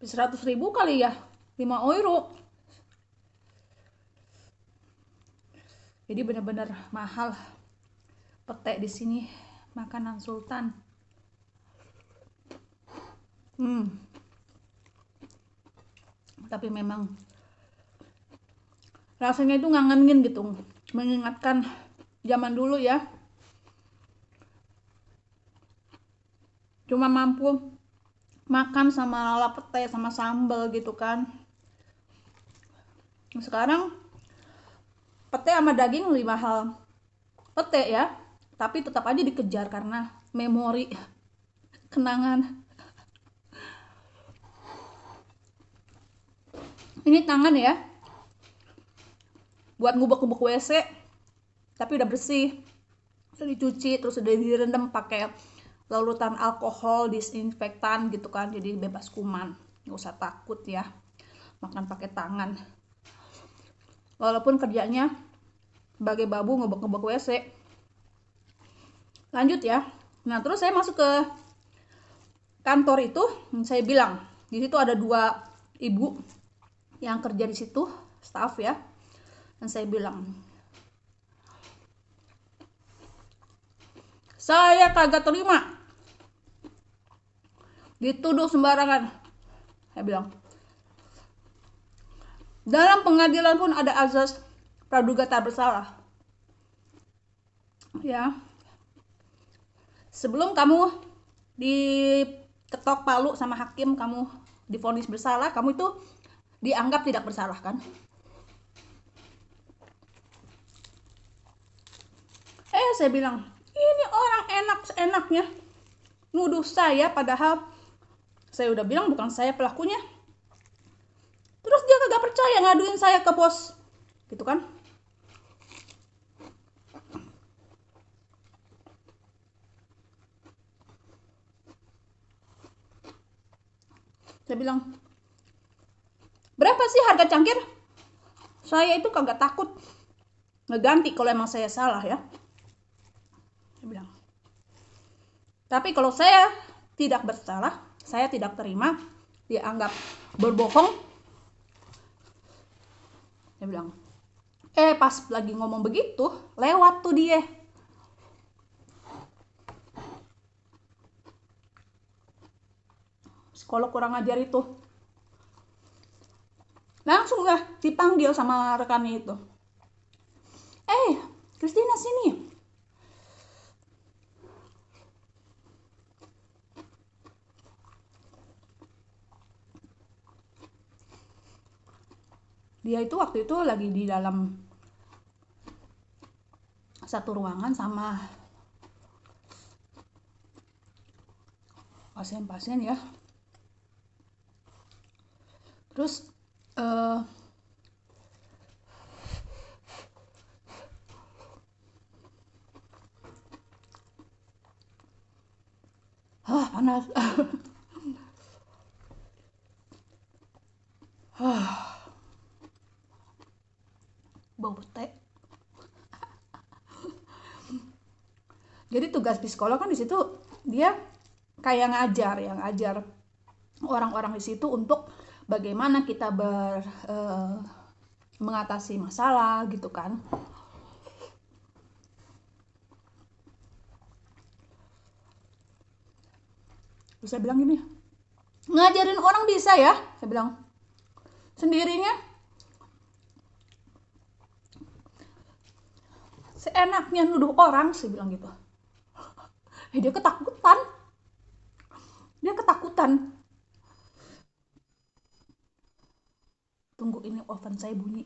100.000 kali ya, 5 euro. Jadi benar-benar mahal pete di sini, makanan sultan. Tapi memang rasanya itu ngangenin gitu, mengingatkan zaman dulu ya. Cuma mampu makan sama lala pete sama sambal gitu kan. Sekarang pete sama daging lebih mahal pete ya, tapi tetap aja dikejar karena memori, kenangan. Ini tangan ya, buat ngubek-ngubek WC, tapi udah bersih, udah dicuci, terus udah direndam pakai larutan alkohol disinfektan gitu kan, jadi bebas kuman, nggak usah takut ya makan pakai tangan. Walaupun kerjanya sebagai babu ngubek-ngubek WC. Lanjut ya. Nah terus saya masuk ke kantor itu, saya bilang di situ ada 2 ibu yang kerja di situ, staff ya. Dan saya bilang, saya kagak terima dituduh sembarangan. Saya bilang, dalam pengadilan pun ada azas praduga tak bersalah. Ya. Sebelum kamu diketok palu sama hakim, kamu divonis bersalah, kamu itu dianggap tidak bersalah kan? Saya bilang, ini orang enak-enaknya nuduh saya, padahal saya udah bilang bukan saya pelakunya. Terus dia kagak percaya, ngaduin saya ke bos gitu kan. Saya bilang, berapa sih harga cangkir? Saya itu kagak takut ngeganti kalau emang saya salah ya. Saya bilang, tapi kalau saya tidak bersalah, saya tidak terima dianggap berbohong. Dia bilang, pas lagi ngomong begitu, lewat tuh dia. Psikolog kurang ajar itu. Langsung lah dipanggil sama rekannya itu. Christina sini. Dia itu waktu itu lagi di dalam satu ruangan sama pasien-pasien ya. Terus panas. Bau teh. Jadi tugas psikolog kan di situ dia kayak ngajar orang-orang di situ untuk bagaimana kita mengatasi masalah gitu kan. Terus saya bilang gini, ngajarin orang bisa ya, saya bilang, sendirinya seenaknya nuduh orang, saya bilang gitu. Dia ketakutan. Tunggu, ini oven saya bunyi.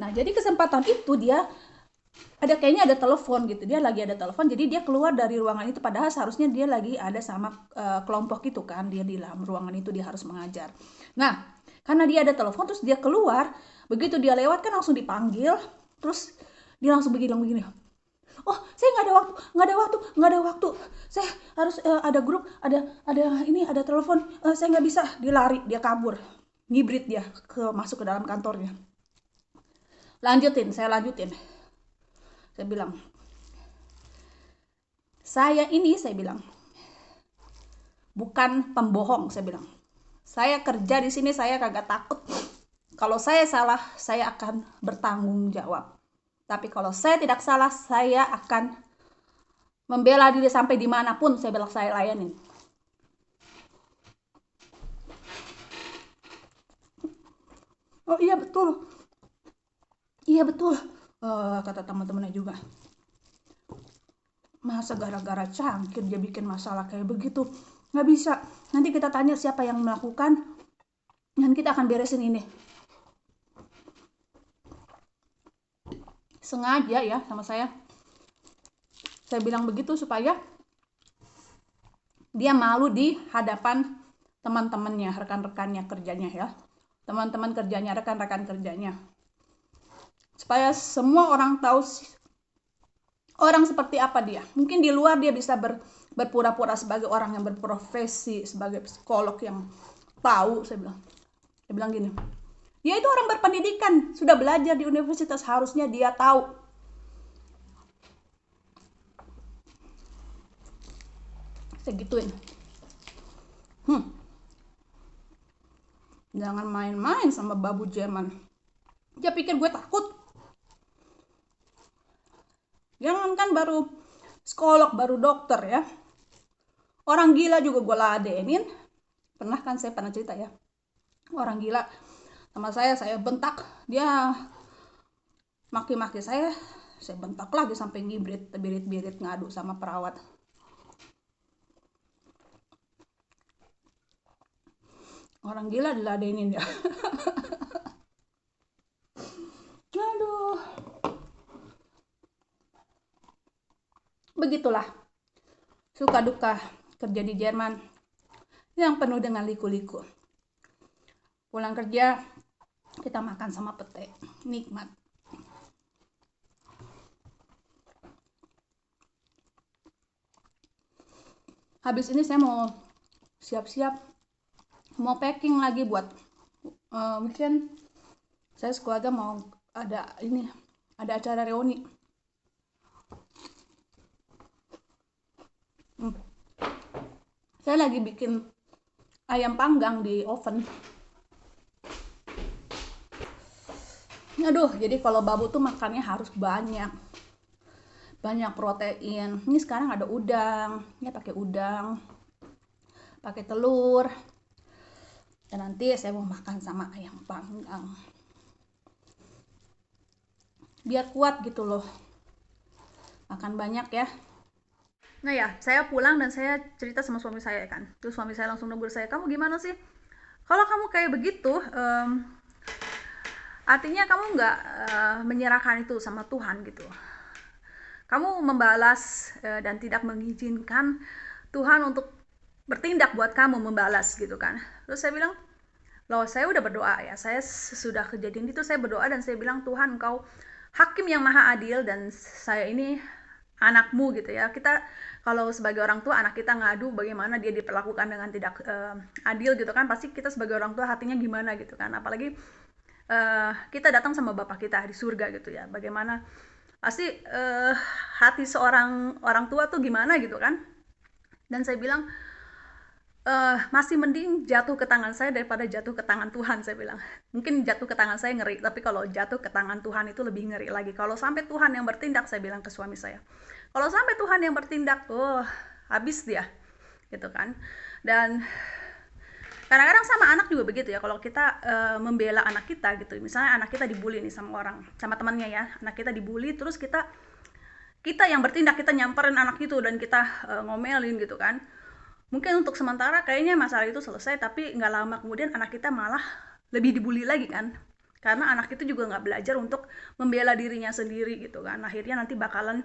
Nah jadi kesempatan itu dia kayaknya ada telepon gitu, dia lagi ada telepon, jadi dia keluar dari ruangan itu, padahal seharusnya dia lagi ada sama kelompok itu kan, dia di dalam ruangan itu dia harus mengajar. Nah karena dia ada telepon, terus dia keluar, begitu dia lewat kan langsung dipanggil, terus dia langsung bilang begini, oh saya nggak ada waktu, saya harus ada grup, ada ini, ada telepon, saya nggak bisa. Dia lari, dia kabur, ngibrit dia masuk ke dalam kantornya. Saya lanjutin. Saya bilang, saya bilang, bukan pembohong, saya bilang. Saya kerja di sini, saya kagak takut. Kalau saya salah, saya akan bertanggung jawab. Tapi kalau saya tidak salah, saya akan membela diri sampai dimanapun, saya bilang, saya layanin. Oh iya betul. Iya betul. Kata teman-temannya juga. Masa gara-gara cangkir dia bikin masalah kayak begitu? Nggak bisa. Nanti kita tanya siapa yang melakukan, dan kita akan beresin ini. Sengaja ya sama saya. Saya bilang begitu supaya dia malu di hadapan teman-temannya, rekan-rekannya kerjanya ya. Teman-teman kerjanya, rekan-rekan kerjanya. Supaya semua orang tahu orang seperti apa dia. Mungkin di luar dia bisa berpura-pura sebagai orang yang berprofesi, sebagai psikolog yang tahu, saya bilang. Dia bilang gini, dia itu orang berpendidikan, sudah belajar di universitas, harusnya dia tahu. Saya gituin. Jangan main-main sama babu Jerman. Dia pikir gue takut. Jangan kan baru psikolog, baru dokter ya. Orang gila juga gue ladenin. Pernah kan saya pernah cerita ya. Orang gila sama saya bentak. Dia maki-maki saya bentak lagi sampai ngibrit, birit-birit ngadu sama perawat. Orang gila diladenin ya. Aduh. Begitulah suka duka kerja di Jerman yang penuh dengan liku-liku. Pulang kerja kita makan sama pete, nikmat. Habis ini saya mau siap-siap, mau packing lagi buat weekend. Saya sekeluarga mau ada acara reuni. Saya lagi bikin ayam panggang di oven. Aduh, jadi kalau babu tuh makannya harus banyak protein. Ini sekarang ada udang, ya pakai udang, pakai telur. Dan nanti saya mau makan sama ayam panggang. Biar kuat gitu loh. Makan banyak ya. Nah ya, saya pulang dan saya cerita sama suami saya kan. Terus suami saya langsung negur saya, kamu gimana sih? Kalau kamu kayak begitu, artinya kamu nggak menyerahkan itu sama Tuhan gitu. Kamu membalas dan tidak mengizinkan Tuhan untuk bertindak buat kamu membalas gitu kan. Terus saya bilang, loh saya udah berdoa ya, saya sudah kejadian itu saya berdoa dan saya bilang, Tuhan engkau hakim yang maha adil dan saya ini anakmu gitu ya. Kita kalau sebagai orang tua anak kita ngadu bagaimana dia diperlakukan dengan tidak adil gitu kan, pasti kita sebagai orang tua hatinya gimana gitu kan. Apalagi kita datang sama Bapak kita di surga gitu ya, bagaimana pasti hati seorang orang tua tuh gimana gitu kan. Dan saya bilang masih mending jatuh ke tangan saya daripada jatuh ke tangan Tuhan, saya bilang. Mungkin jatuh ke tangan saya ngeri, tapi kalau jatuh ke tangan Tuhan itu lebih ngeri lagi. Kalau sampai Tuhan yang bertindak, saya bilang ke suami saya, kalau sampai Tuhan yang bertindak, habis dia gitu kan. Dan kadang-kadang sama anak juga begitu ya, kalau kita membela anak kita gitu, misalnya anak kita dibully nih sama temannya ya, anak kita dibully, terus kita yang bertindak, kita nyamperin anak itu dan kita ngomelin gitu kan. Mungkin untuk sementara kayaknya masalah itu selesai, tapi nggak lama kemudian anak kita malah lebih dibully lagi kan, karena anak itu juga nggak belajar untuk membela dirinya sendiri gitu kan. Akhirnya nanti bakalan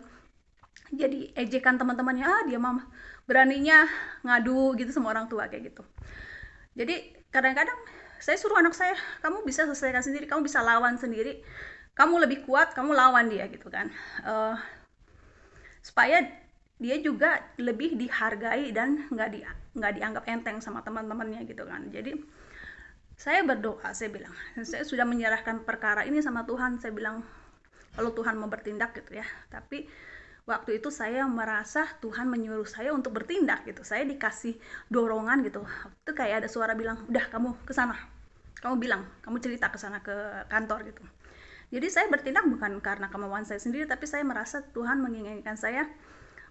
jadi ejekan teman-temannya, dia mama beraninya ngadu gitu sama orang tua kayak gitu. Jadi kadang-kadang saya suruh anak saya, kamu bisa selesaikan sendiri, kamu bisa lawan sendiri, kamu lebih kuat, kamu lawan dia gitu kan, supaya dia juga lebih dihargai dan nggak dianggap enteng sama teman-temannya gitu kan. Jadi saya berdoa, saya bilang saya sudah menyerahkan perkara ini sama Tuhan, saya bilang kalau Tuhan mau bertindak gitu ya, tapi waktu itu saya merasa Tuhan menyuruh saya untuk bertindak gitu. Saya dikasih dorongan gitu. Itu kayak ada suara bilang, udah kamu ke sana, kamu bilang, kamu cerita ke sana ke kantor gitu. Jadi saya bertindak bukan karena kemauan saya sendiri, tapi saya merasa Tuhan menginginkan saya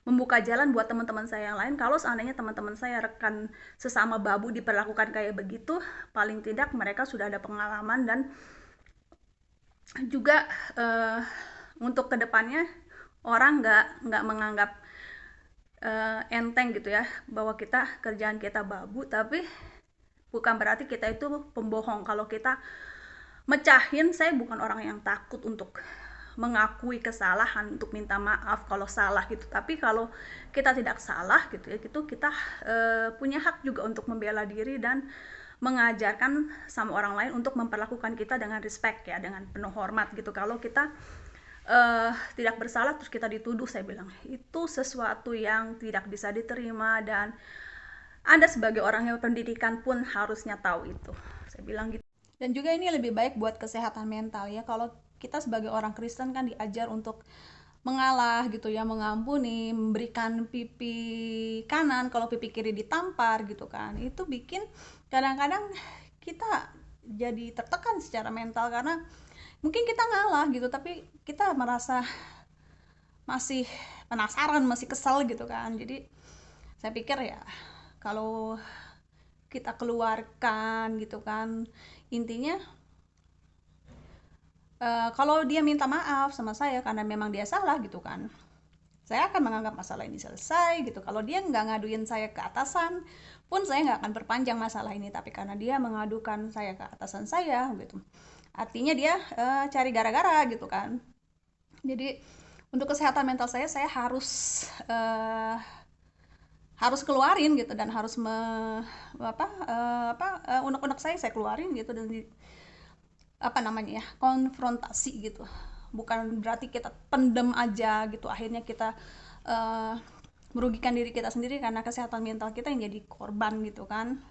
membuka jalan buat teman-teman saya yang lain. Kalau seandainya teman-teman saya, rekan sesama babu, diperlakukan kayak begitu, paling tidak mereka sudah ada pengalaman, dan juga untuk kedepannya orang nggak menganggap enteng gitu ya, bahwa kerjaan kita babu, tapi bukan berarti kita itu pembohong. Kalau kita mecahin, saya bukan orang yang takut untuk mengakui kesalahan, untuk minta maaf kalau salah gitu. Tapi kalau kita tidak salah gitu ya, gitu kita punya hak juga untuk membela diri dan mengajarkan sama orang lain untuk memperlakukan kita dengan respect ya, dengan penuh hormat gitu. Kalau kita tidak bersalah terus kita dituduh, saya bilang itu sesuatu yang tidak bisa diterima, dan Anda sebagai orang yang pendidikan pun harusnya tahu itu, saya bilang gitu. Dan juga ini lebih baik buat kesehatan mental ya. Kalau kita sebagai orang Kristen kan diajar untuk mengalah gitu ya, mengampuni, memberikan pipi kanan kalau pipi kiri ditampar gitu kan. Itu bikin kadang-kadang kita jadi tertekan secara mental, karena mungkin kita ngalah gitu, tapi kita merasa masih penasaran, masih kesal gitu kan. Jadi saya pikir ya, kalau kita keluarkan gitu kan, intinya kalau dia minta maaf sama saya karena memang dia salah gitu kan, saya akan menganggap masalah ini selesai gitu. Kalau dia nggak ngaduin saya ke atasan pun, saya nggak akan perpanjang masalah ini. Tapi karena dia mengadukan saya ke atasan saya gitu, artinya dia cari gara-gara gitu kan. Jadi untuk kesehatan mental saya harus keluarin gitu, dan harus unek-unek saya keluarin gitu, dan konfrontasi gitu. Bukan berarti kita pendem aja gitu, akhirnya kita merugikan diri kita sendiri karena kesehatan mental kita yang jadi korban gitu kan.